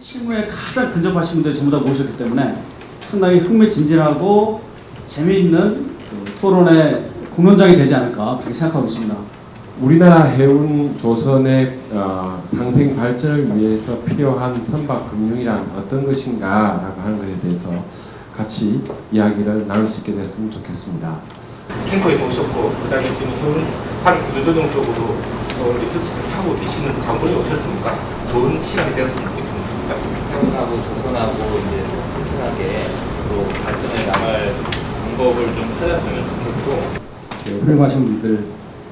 실무에 가장 근접하신 분들 전부 다 모셨기 때문에 상당히 흥미진진하고 재미있는 그 토론의 공연장이 되지 않을까 그렇게 생각하고 있습니다. 우리나라 해운 조선의 상생 발전을 위해서 필요한 선박금융이란 어떤 것인가라고 하는 것에 대해서 같이 이야기를 나눌 수 있게 됐으면 좋겠습니다. 탱커에서 오셨고, 그다음에 지금 해운 구조조정 쪽으로 리서치를 하고 계시는 장본이 오셨으니까 좋은 시간이 되었으면 좋겠습니다. 해운하고 조선하고 이제 튼튼하게 또 발전해 나갈 방법을 좀 찾았으면 좋겠고. 훌륭하신 분들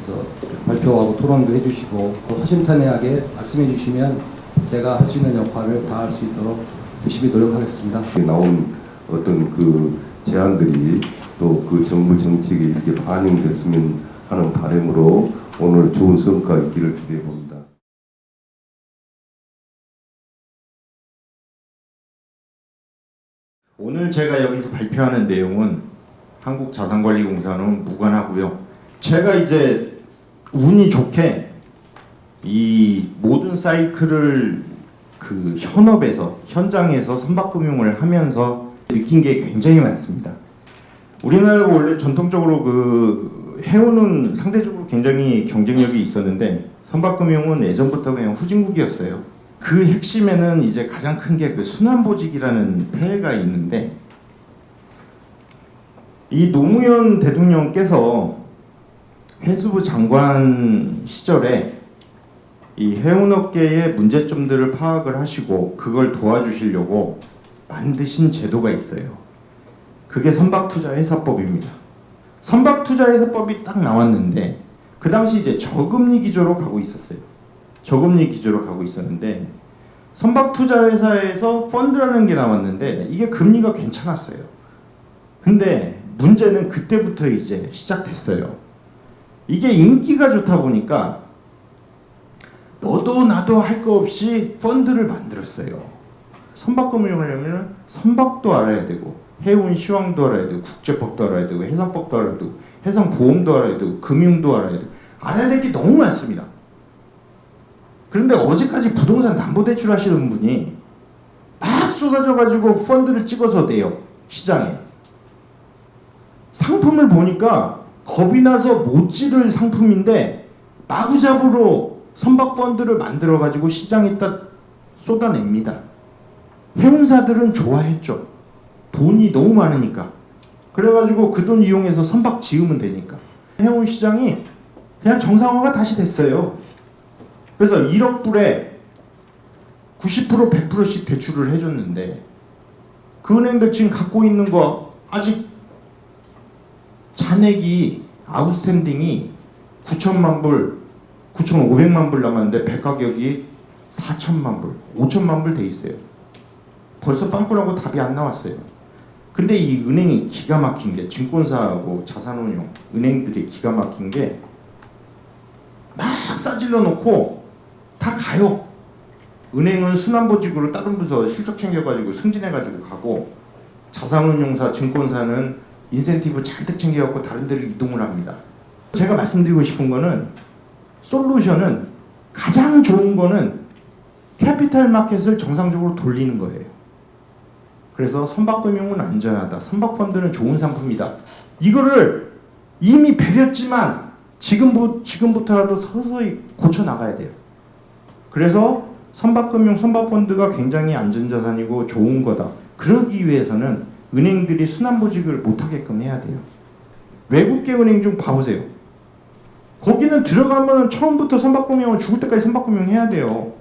그래서 발표하고 토론도 해주시고 또 허심탄회하게 말씀해 주시면 제가 할 수 있는 역할을 다할 수 있도록 열심히 노력하겠습니다. 나온 어떤 그 제안들이 또 그 정부 정책에 이렇게 반영됐으면 하는 바람으로 오늘 좋은 성과 있기를 기대해 봅니다. 오늘 제가 여기서 발표하는 내용은 한국자산관리공사는 무관하고요. 제가 이제 운이 좋게 이 모든 사이클을 그 현장에서 선박금융을 하면서 느낀 게 굉장히 많습니다. 우리나라가 원래 전통적으로 그 해운은 상대적으로 굉장히 경쟁력이 있었는데 선박금융은 예전부터 그냥 후진국이었어요. 그 핵심에는 이제 가장 큰 게 그 순환보직이라는 폐해가 있는데 이 노무현 대통령께서 해수부 장관 시절에 이 해운업계의 문제점들을 파악을 하시고 그걸 도와주시려고 만드신 제도가 있어요. 그게 선박투자회사법입니다. 선박투자회사법이 딱 나왔는데 그 당시 이제 저금리 기조로 가고 있었어요. 저금리 기조로 가고 있었는데 선박투자회사에서 펀드라는 게 나왔는데 이게 금리가 괜찮았어요. 근데 문제는 그때부터 이제 시작됐어요. 이게 인기가 좋다 보니까 너도 나도 할 거 없이 펀드를 만들었어요. 선박금융을 하려면 선박도 알아야 되고 해운 시황도 알아야 되고 국제법도 알아야 되고 해상법도 알아야 되고 해상보험도 알아야 되고 금융도 알아야 되고 알아야 될 게 너무 많습니다. 그런데 어제까지 부동산 담보대출 하시는 분이 막 쏟아져가지고 펀드를 찍어서 내요. 시장에. 상품을 보니까 겁이 나서 못 지를 상품인데 마구잡이로 선박펀드를 만들어가지고 시장에다 쏟아냅니다. 해운사들은 좋아했죠. 돈이 너무 많으니까. 그래가지고 그 돈 이용해서 선박 지으면 되니까. 해운 시장이 그냥 정상화가 다시 됐어요. 그래서 1억 불에 90% 100%씩 대출을 해줬는데 그 은행들 지금 갖고 있는 거 아직 잔액이 아웃스탠딩이 9천만 불, 9,500만 불 남았는데 배 가격이 4천만 불, 5천만 불 돼 있어요. 벌써 빵꾸라고 답이 안 나왔어요. 근데 이 은행이 기가 막힌 게 증권사하고 자산운용 은행들이 기가 막힌 게 막 싸질러 놓고 다 가요. 은행은 순환보직으로 다른 부서 실적 챙겨가지고 승진해가지고 가고 자산운용사, 증권사는 인센티브 잔뜩 챙겨갖고 다른 데로 이동을 합니다. 제가 말씀드리고 싶은 거는 솔루션은 가장 좋은 거는 캐피탈 마켓을 정상적으로 돌리는 거예요. 그래서 선박금융은 안전하다. 선박펀드는 좋은 상품이다. 이거를 이미 배렸지만 지금부터라도 서서히 고쳐나가야 돼요. 그래서 선박금융, 선박펀드가 굉장히 안전자산이고 좋은 거다. 그러기 위해서는 은행들이 순환보직을 못하게끔 해야 돼요. 외국계 은행 좀 봐보세요. 거기는 들어가면 처음부터 선박금융을 죽을 때까지 선박금융 해야 돼요.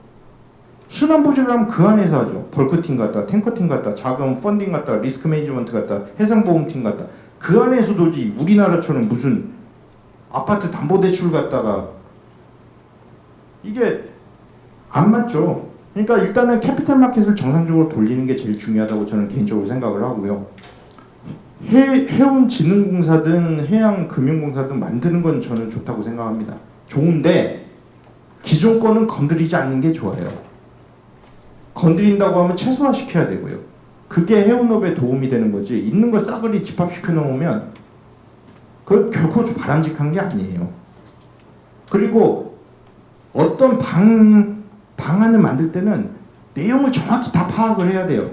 순환보직을 하면 그 안에서 하죠. 벌크팀 같다, 탱커팀 같다, 자금 펀딩 같다, 리스크 매니지먼트 같다, 해상보험팀 같다. 그 안에서 도지 우리나라처럼 무슨 아파트 담보대출 갖다가 이게 안 맞죠. 그러니까 일단은 캐피탈 마켓을 정상적으로 돌리는 게 제일 중요하다고 저는 개인적으로 생각을 하고요. 해운진흥공사든 해양금융공사든 만드는 건 저는 좋다고 생각합니다. 좋은데 기존 거는 건드리지 않는 게 좋아요. 건드린다고 하면 최소화시켜야 되고요. 그게 해운업에 도움이 되는 거지 있는 걸 싸그리 집합시켜 놓으면 그건 결코 바람직한 게 아니에요. 그리고 어떤 방안을 만들 때는 내용을 정확히 다 파악을 해야 돼요.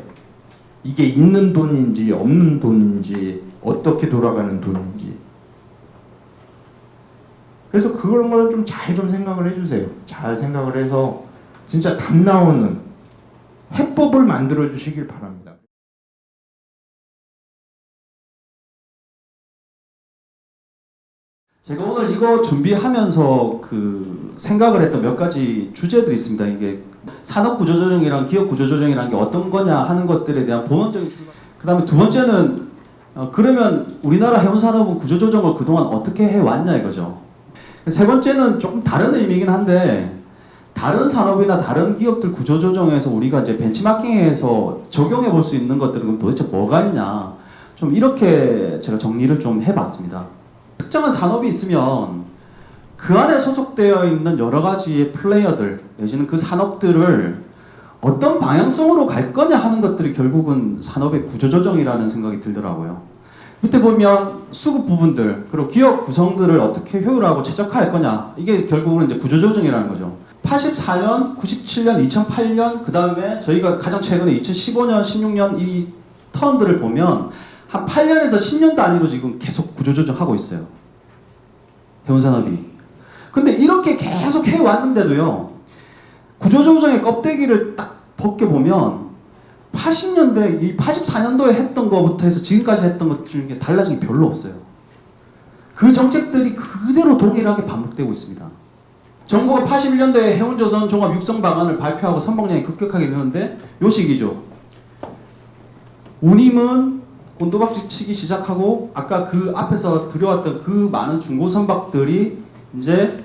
이게 있는 돈인지 없는 돈인지 어떻게 돌아가는 돈인지. 그래서 그런 걸 좀 잘 좀 생각을 해주세요. 잘 생각을 해서 진짜 답 나오는 해법을 만들어 주시길 바랍니다. 제가 오늘 이거 준비하면서 그 생각을 했던 몇 가지 주제들이 있습니다. 이게 산업구조조정이랑 기업구조조정이라는 게 어떤 거냐 하는 것들에 대한 본원적인 출발. 그 다음에 두 번째는 그러면 우리나라 해운산업은 구조조정을 그동안 어떻게 해왔냐 이거죠. 세 번째는 조금 다른 의미이긴 한데 다른 산업이나 다른 기업들 구조조정에서 우리가 이제 벤치마킹해서 적용해 볼 수 있는 것들은 도대체 뭐가 있냐. 좀 이렇게 제가 정리를 좀 해봤습니다. 특정한 산업이 있으면 그 안에 소속되어 있는 여러 가지의 플레이어들 내지는 그 산업들을 어떤 방향성으로 갈 거냐 하는 것들이 결국은 산업의 구조조정이라는 생각이 들더라고요. 밑에 보면 수급 부분들 그리고 기업 구성들을 어떻게 효율하고 최적화할 거냐 이게 결국은 이제 구조조정이라는 거죠. 84년, 97년, 2008년 그 다음에 저희가 가장 최근에 2015년, 16년 이 턴들을 보면 한 8년에서 10년 단위로 지금 계속 구조조정하고 있어요. 해운산업이. 근데 이렇게 계속 해왔는데도요. 구조조정의 껍데기를 딱 벗겨보면 80년대, 이 84년도에 했던 것부터 해서 지금까지 했던 것 중에 달라진 게 별로 없어요. 그 정책들이 그대로 동일하게 반복되고 있습니다. 정부가 81년도에 해운조선 종합육성방안을 발표하고 선박량이 급격하게 느는데 요 시기죠. 운임은 곤도박질 치기 시작하고 아까 그 앞에서 들여왔던 그 많은 중고 선박들이 이제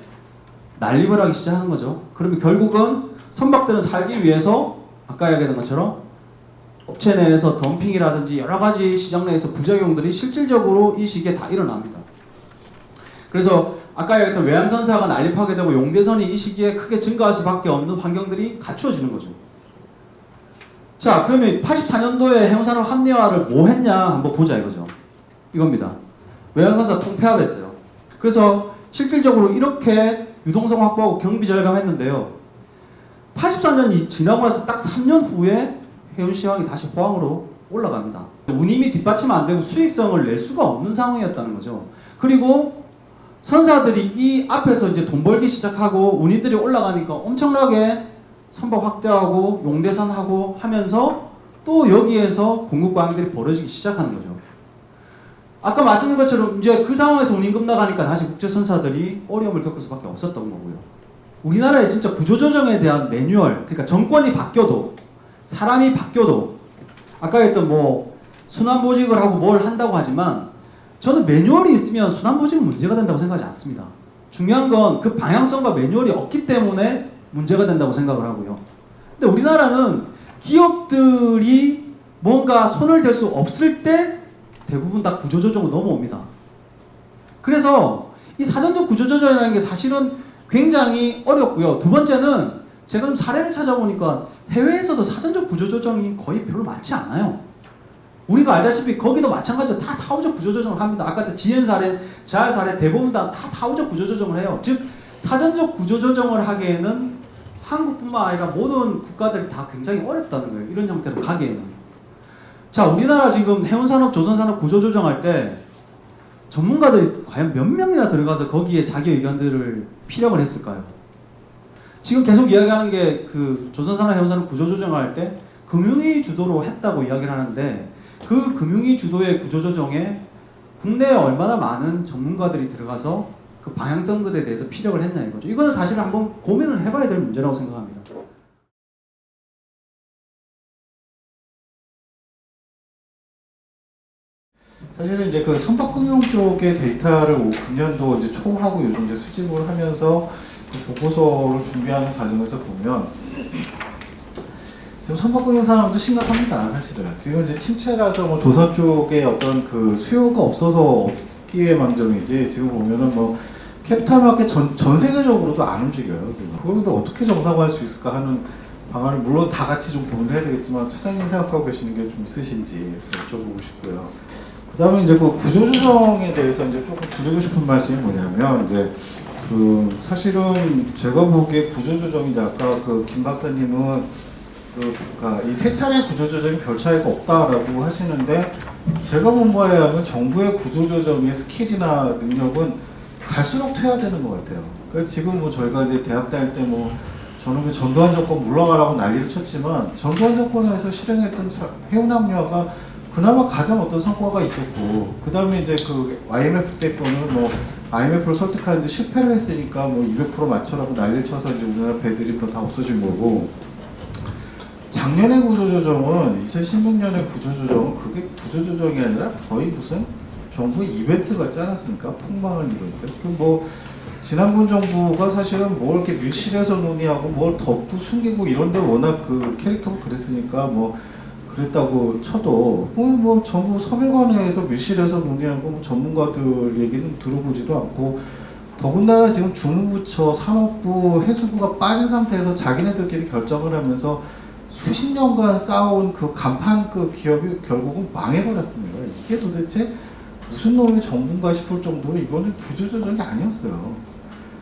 난립을 하기 시작한 거죠. 그러면 결국은 선박들은 살기 위해서 아까 이야기했던 것처럼 업체 내에서 덤핑이라든지 여러 가지 시장 내에서 부작용들이 실질적으로 이 시기에 다 일어납니다. 그래서 아까 얘기했던 외항선사가 난립하게 되고 용대선이 이 시기에 크게 증가할 수밖에 없는 환경들이 갖추어지는 거죠. 자, 그러면 84년도에 해운산업 합리화를 뭐 했냐 한번 보자 이거죠. 이겁니다. 외항선사 통폐합했어요. 그래서 실질적으로 이렇게 유동성 확보하고 경비 절감했는데요. 83년이 지나고 나서 딱 3년 후에 해운시황이 다시 호황으로 올라갑니다. 운임이 뒷받침 안 되고 수익성을 낼 수가 없는 상황이었다는 거죠. 그리고 선사들이 이 앞에서 이제 돈 벌기 시작하고 운임들이 올라가니까 엄청나게 선박 확대하고 용대선하고 하면서 또 여기에서 공급 과잉들이 벌어지기 시작하는 거죠. 아까 말씀드린 것처럼 이제 그 상황에서 운임금 나가니까 다시 국제선사들이 어려움을 겪을 수밖에 없었던 거고요. 우리나라의 진짜 구조조정에 대한 매뉴얼, 그러니까 정권이 바뀌어도 사람이 바뀌어도 아까 했던 뭐 순환보직을 하고 뭘 한다고 하지만 저는 매뉴얼이 있으면 순환보직은 문제가 된다고 생각하지 않습니다. 중요한 건 그 방향성과 매뉴얼이 없기 때문에 문제가 된다고 생각을 하고요. 근데 우리나라는 기업들이 뭔가 손을 댈 수 없을 때 대부분 다 구조조정으로 넘어옵니다. 그래서 이 사전적 구조조정이라는 게 사실은 굉장히 어렵고요. 두 번째는 제가 좀 사례를 찾아보니까 해외에서도 사전적 구조조정이 거의 별로 많지 않아요. 우리가 알다시피 거기도 마찬가지로 다 사후적 구조조정을 합니다. 아까 지연 사례, 자연 사례 대부분 다 사후적 구조조정을 해요. 즉 사전적 구조조정을 하기에는 한국뿐만 아니라 모든 국가들이 다 굉장히 어렵다는 거예요. 이런 형태로 가기에는. 자, 우리나라 지금 해운산업, 조선산업 구조조정할 때 전문가들이 과연 몇 명이나 들어가서 거기에 자기 의견들을 피력을 했을까요? 지금 계속 이야기하는 게 그 조선산업, 해운산업 구조조정할 때 금융위 주도로 했다고 이야기를 하는데 그 금융위 주도의 구조조정에 국내에 얼마나 많은 전문가들이 들어가서 그 방향성들에 대해서 피력을 했냐 이거죠. 이거는 사실 한번 고민을 해봐야 될 문제라고 생각합니다. 사실은 이제 그 선박금융 쪽의 데이터를 금년도 이제 초하고 요즘 이제 수집을 하면서 그 보고서를 준비하는 과정에서 보면 지금 선박금융 상황도 심각합니다. 사실은 지금 이제 침체라서 뭐 조선 쪽에 어떤 그 수요가 없어서 없기에 망정이지 지금 보면은 뭐 캐피탈마켓 전 세계적으로도 안 움직여요. 그걸 어떻게 정상화할 수 있을까 하는 방안을 물론 다 같이 좀 고민을 해야 되겠지만 차장님 생각하고 계시는 게 좀 있으신지 여쭤보고 싶고요. 그 다음에 이제 그 구조조정에 대해서 이제 조금 드리고 싶은 말씀이 뭐냐면 이제 그 사실은 제가 보기에 구조조정이 아까 그 김 박사님은 그러니까 이 세 차례 구조조정이 별 차이가 없다라고 하시는데 제가 본 바에 하면 정부의 구조조정의 스킬이나 능력은 갈수록 퇴화되는 것 같아요. 그러니까 지금 뭐 저희가 이제 대학 다닐 때 뭐 저는 그 전두환 정권 물러가라고 난리를 쳤지만 전두환 정권에서 실행했던 해운합류화가 그나마 가장 어떤 성과가 있었고 그 다음에 이제 그 IMF 때 거는 뭐 IMF를 설득하는데 실패를 했으니까 뭐 200% 맞춰라고 난리를 쳐서 이제 우리나라 배들이 또 다 없어진 거고 작년의 구조조정은 2016년의 구조조정은 그게 구조조정이 아니라 거의 무슨 정부의 이벤트 같지 않았습니까? 폭망을 이루는데 뭐 지난번 정부가 사실은 뭘 이렇게 밀실에서 논의하고 뭘 덮고 숨기고 이런데 워낙 그 캐릭터가 그랬으니까 뭐 그랬다고 쳐도 뭐 정부 서별관회에서 밀실에서 논의하고 뭐 전문가들 얘기는 들어보지도 않고 더군다나 지금 주무부처, 산업부, 해수부가 빠진 상태에서 자기네들끼리 결정을 하면서 수십 년간 쌓아온 그 간판 그 기업이 결국은 망해버렸습니다. 이게 도대체 무슨 놈의 정부인가 싶을 정도로 이거는 구조조정이 아니었어요.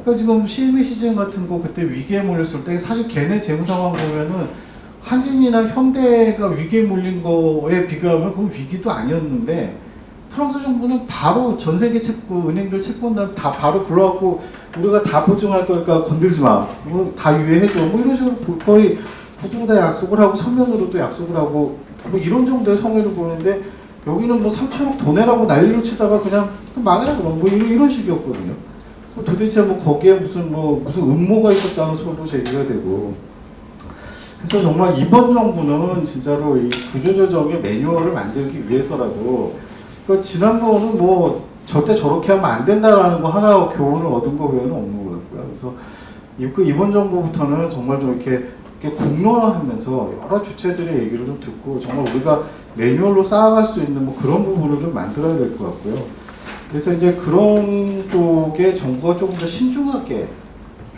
그러니까 지금 실미 시즌 같은 거 그때 위기에 몰렸을 때 사실 걔네 재무 상황 보면은 한진이나 현대가 위기에 몰린 거에 비교하면 그건 위기도 아니었는데 프랑스 정부는 바로 전 세계 채권, 은행들 채권단 다 바로 불러갖고 우리가 다 보증할 거니까 건들지 마. 뭐 다 유예해줘. 뭐 이런 식으로 거의 구두 다 약속을 하고 서면으로도 약속을 하고 뭐 이런 정도의 성의를 보는데 여기는 뭐 3천억 더 내라고 난리를 치다가 그냥 망해라 그럼 뭐 이런 식이었거든요. 도대체 뭐 거기에 무슨 음모가 있었다는 소리도 제기가 되고 그래서 정말 이번 정부는 진짜로 이 구조조정의 매뉴얼을 만들기 위해서라도 그러니까 지난번은 뭐 절대 저렇게 하면 안 된다라는 거 하나 교훈을 얻은 거 외에는 없는 것 같고요. 그래서 이번 정부부터는 정말 좀 이렇게 공론화하면서 여러 주체들의 얘기를 좀 듣고 정말 우리가 매뉴얼로 쌓아갈 수 있는 뭐 그런 부분을 좀 만들어야 될 것 같고요. 그래서 이제 그런 쪽에 정부가 조금 더 신중하게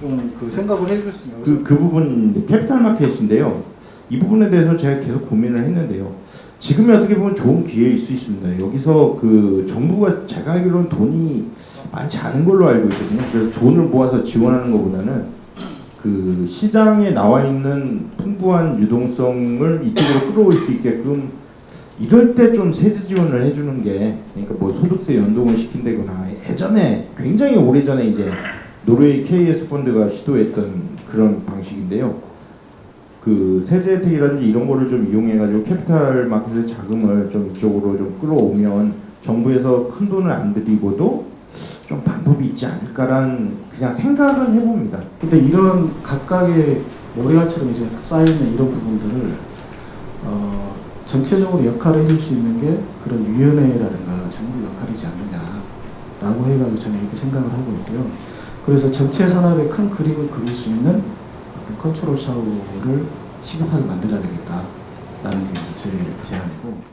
좀 그 생각을 해줬으면 그 부분 캐피탈 마켓인데요. 이 부분에 대해서 제가 계속 고민을 했는데요. 지금이 어떻게 보면 좋은 기회일 수 있습니다. 여기서 그 정부가 제가 알기로는 돈이 많지 않은 걸로 알고 있거든요. 그래서 돈을 모아서 지원하는 것보다는 그 시장에 나와 있는 풍부한 유동성을 이쪽으로 끌어올 수 있게끔 이럴 때 좀 세제 지원을 해주는 게 그러니까 뭐 소득세 연동을 시킨다거나 예전에 굉장히 오래전에 이제 노르웨이 KS 펀드가 시도했던 그런 방식인데요. 그 세제 혜택이라든지 이런 거를 좀 이용해가지고 캐피탈 마켓의 자금을 좀 이쪽으로 좀 끌어오면 정부에서 큰 돈을 안 들이고도 좀 방법이 있지 않을까라는 그냥 생각은 해봅니다. 근데 이런 각각의 모래알처럼 이제 쌓여있는 이런 부분들을 전체적으로 역할을 해줄 수 있는 게 그런 위원회라든가 정부 역할이지 않느냐라고 해가지고 저는 이렇게 생각을 하고 있고요. 그래서 전체 산업의 큰 그림을 그릴 수 있는 어떤 컨트롤 샤워를 시급하게 만들어야 되겠다라는 게 제 제안이고